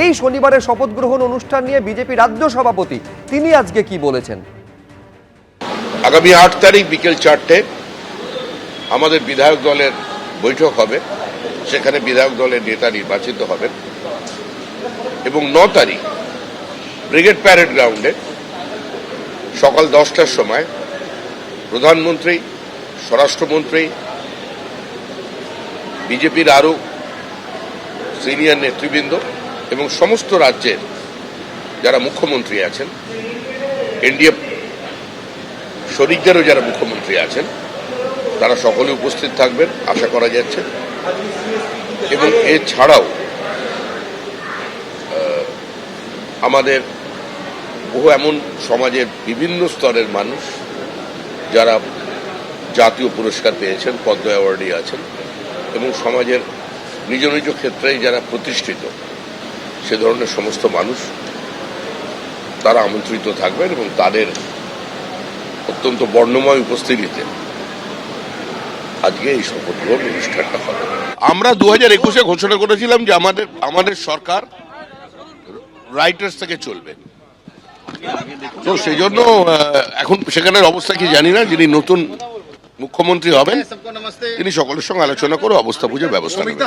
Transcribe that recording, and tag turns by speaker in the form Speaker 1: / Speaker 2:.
Speaker 1: এই শনিবারের শপথ গ্রহণ অনুষ্ঠান নিয়ে বিজেপি রাজ্য সভাপতি তিনি আজকে কি বলেছেন?
Speaker 2: আগামী 8 তারিখ বিকেল 4টে আমাদের বিধায়ক দলের বৈঠক হবে, সেখানে বিধায়ক দলের নেতা নির্বাচিত হবেন এবং 9 তারিখ ব্রিগেড প্যারেড গ্রাউন্ডে সকাল 10টার সময় প্রধানমন্ত্রী, স্বরাষ্ট্রমন্ত্রী, বিজেপির আরো সিনিয়র নেতৃবৃন্দ এবং সমস্ত রাজ্যের যারা মুখ্যমন্ত্রী আছেন, এনডিএ শরিকদেরও যারা মুখ্যমন্ত্রী আছেন, তারা সকলে উপস্থিত থাকবেন আশা করা যাচ্ছে। এবং এছাড়াও আমাদের বহু এমন সমাজের বিভিন্ন স্তরের মানুষ যারা জাতীয় পুরস্কার পেয়েছেন, পদ্ম অ্যাওয়ার্ডে আছেন এবং সমাজের নিজ নিজ ক্ষেত্রে যারা প্রতিষ্ঠিত, সে ধরনের সমস্ত মানুষ তারা আমন্ত্রিত থাকবেন এবং তাদের অত্যন্ত বর্ণময় উপস্থিতিতে আজকে এই শপথ গ্রহণ অনুষ্ঠানটা হবে। আমরা 2021-এ ঘোষণা করেছিলাম যে আমাদের সরকার রাইটার্স থেকে চলবে, তো সেই জন্য এখন সেখানের অবস্থা কি জানি না। যিনি নতুন মুখ্যমন্ত্রী হবেন তিনি সকলের সঙ্গে আলোচনা করে অবস্থা বুঝে ব্যবস্থা নেবেন।